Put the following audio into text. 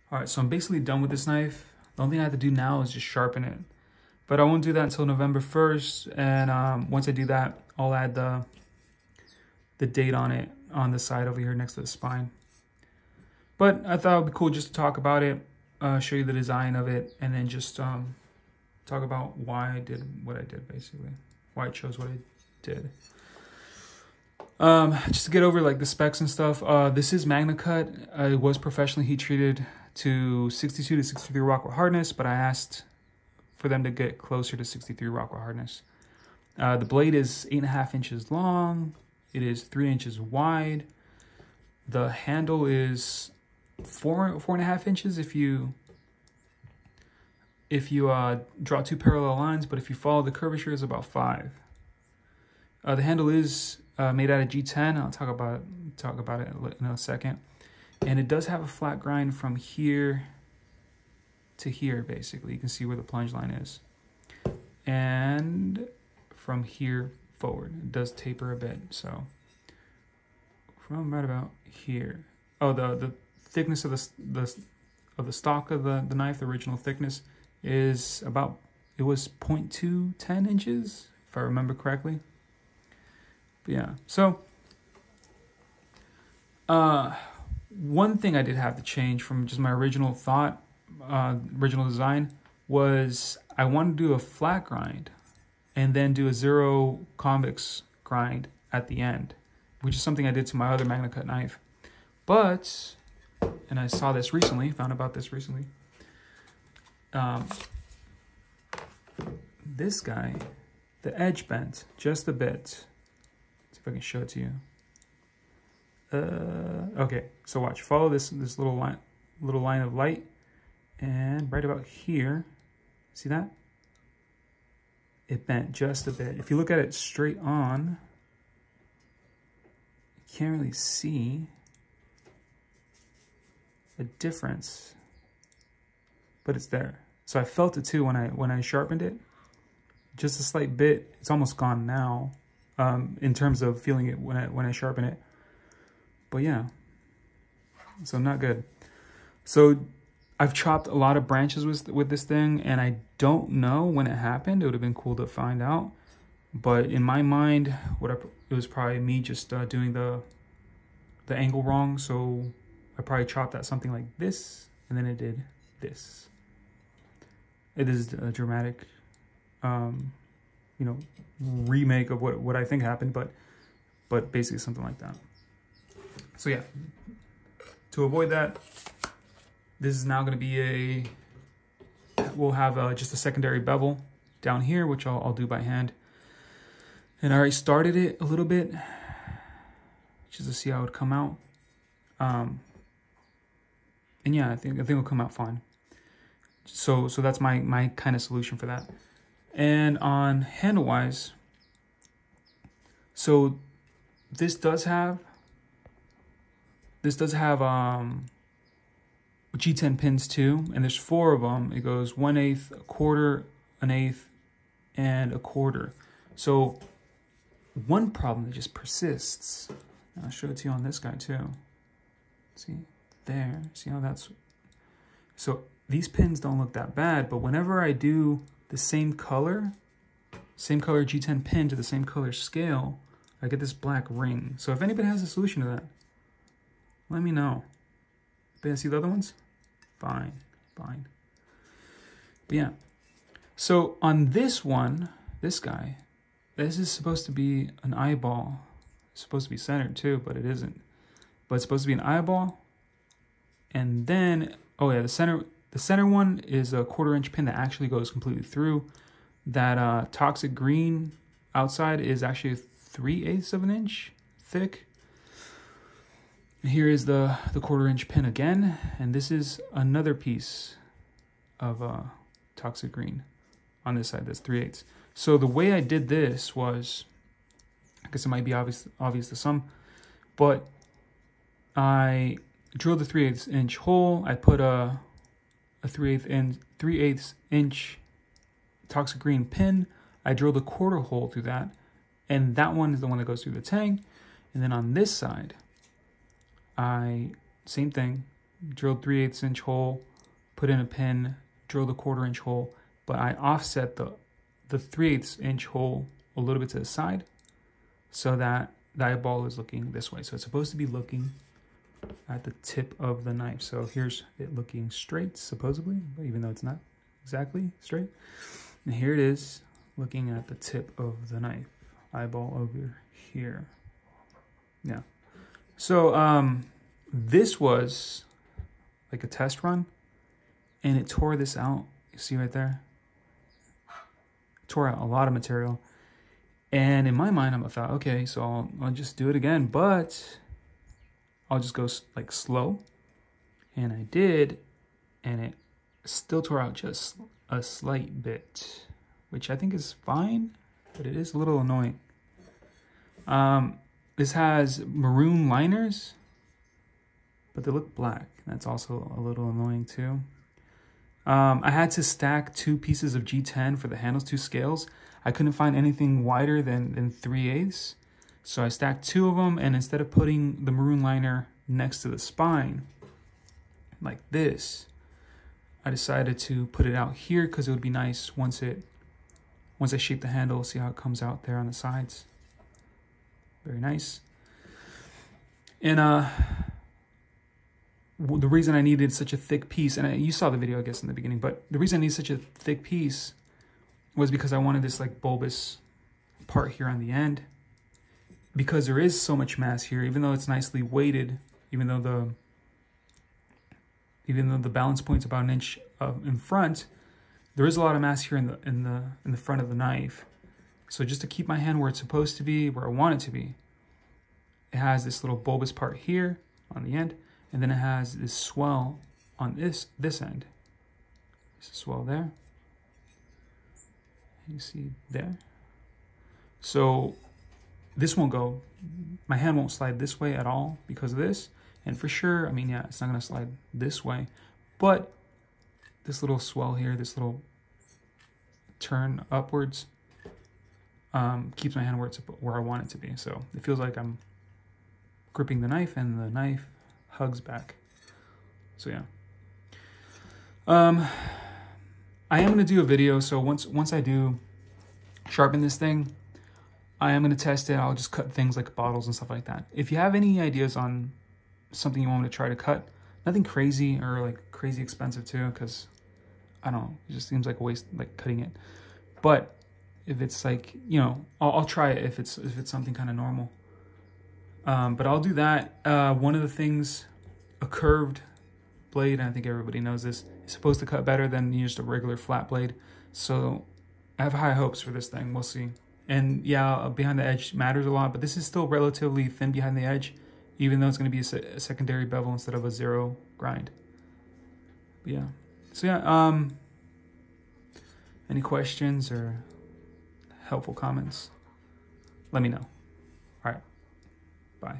All right, so I'm basically done with this knife. The only thing I have to do now is just sharpen it. But I won't do that until November 1st. And once I do that, I'll add the date on it on the side over here next to the spine. But I thought it would be cool just to talk about it, show you the design of it, and then just talk about why I did what I did, basically. Why I chose what I did. Just to get over like the specs and stuff, this is Magnacut. It was professionally heat treated to 62 to 63 Rockwell hardness, but I asked for them to get closer to 63 Rockwell hardness. The blade is 8.5 inches long. It is 3 inches wide. The handle is 4.5 inches if you draw two parallel lines, but if you follow the curvature, it's about 5. The handle is made out of G10. I'll talk about it in a second. And it does have a flat grind from here to here, basically. You can see where the plunge line is. And from here forward, it does taper a bit. So from right about here. Oh, the thickness of the stock of the knife, the original thickness, is about, it was 0.210 inches, if I remember correctly. But yeah, so one thing I did have to change from just my original thought, original design, was I wanted to do a flat grind and then do a 0 convex grind at the end, which is something I did to my other Magnacut knife. But, and I saw this recently, found about this recently, this guy, the edge bent just a bit. Let's see if I can show it to you. Okay, so watch. Follow this little line of light, and right about here, see that? It bent just a bit. If you look at it straight on, you can't really see a difference, but it's there. So I felt it too when I sharpened it. Just a slight bit. It's almost gone now, in terms of feeling it when I sharpen it. But yeah, so not good. So I've chopped a lot of branches with this thing, and I don't know when it happened. It would have been cool to find out. But in my mind, it was probably me just doing the angle wrong. So I probably chopped at something like this, and then it did this. It is a dramatic, remake of what I think happened, but basically something like that. So yeah, to avoid that, this is now going to be we'll have just a secondary bevel down here, which I'll do by hand. And I already started it a little bit, just to see how it would come out. And yeah, I think it'll come out fine. So that's my kind of solution for that. And on handle-wise, so this does have G10 pins too, and there's 4 of them. It goes 1/8, 1/4, 1/8, and 1/4. So one problem that just persists, and I'll show it to you on this guy too. See there, see how that's, so these pins don't look that bad, but whenever I do the same color G10 pin to the same color scale, I get this black ring. So if anybody has a solution to that, let me know. But see the other ones? Fine. But yeah. So on this one, this guy, this is supposed to be an eyeball. It's supposed to be centered too, but it isn't. But it's supposed to be an eyeball. And then, oh yeah, the center one is a 1/4 inch pin that actually goes completely through. That toxic green outside is actually 3/8 of an inch thick. Here is the 1/4 inch pin again, and this is another piece of toxic green on this side. That's 3/8. So the way I did this was, I guess it might be obvious to some, but I drilled the 3/8 inch hole. I put a 3/8 inch toxic green pin. I drilled a 1/4 hole through that, and that one is the one that goes through the tang. And then on this side, same thing, drilled 3/8 inch hole, put in a pin, drilled a 1/4 inch hole, but I offset the 3/8 inch hole a little bit to the side so that the eyeball is looking this way. So it's supposed to be looking at the tip of the knife. So here's it looking straight, supposedly, even though it's not exactly straight. And here it is looking at the tip of the knife, eyeball over here. Yeah. So this was like a test run, and it tore this out. You see right there? It tore out a lot of material. And in my mind, I thought, okay, so I'll just do it again, but I'll just go like slow. And I did, and it still tore out just a slight bit, which I think is fine, but it is a little annoying. This has maroon liners, but they look black. That's also a little annoying too. I had to stack 2 pieces of G10 for the handles, 2 scales. I couldn't find anything wider than 3/8. So I stacked 2 of them, and instead of putting the maroon liner next to the spine, like this, I decided to put it out here because it would be nice once I shape the handle, see how it comes out there on the sides. Very nice. And the reason I needed such a thick piece, and you saw the video, I guess, in the beginning, but the reason I need such a thick piece was because I wanted this like bulbous part here on the end, because there is so much mass here, even though it's nicely weighted, even though the balance point's about 1 inch in front, there is a lot of mass here in the front of the knife. So just to keep my hand where it's supposed to be, where I want it to be, it has this little bulbous part here on the end, and then it has this swell on this end. There's a swell there. You see there. So this won't go, my hand won't slide this way at all because of this. And for sure, I mean, yeah, it's not gonna slide this way, but this little swell here, this little turn upwards, keeps my hand where I want it to be. So it feels like I'm gripping the knife and the knife hugs back. So yeah. I am going to do a video, so once I do sharpen this thing, I am going to test it. I'll just cut things like bottles and stuff like that. If you have any ideas on something you want me to try to cut, nothing crazy or like crazy expensive too, because I don't know, it just seems like a waste, like cutting it. But if it's like, you know, I'll try it if it's something kind of normal. But I'll do that. One of the things, a curved blade, and I think everybody knows this, is supposed to cut better than just a regular flat blade. So I have high hopes for this thing. We'll see. And yeah, behind the edge matters a lot, but this is still relatively thin behind the edge, even though it's going to be a secondary bevel instead of a 0 grind. But yeah. So yeah, any questions or helpful comments, let me know. All right. Bye.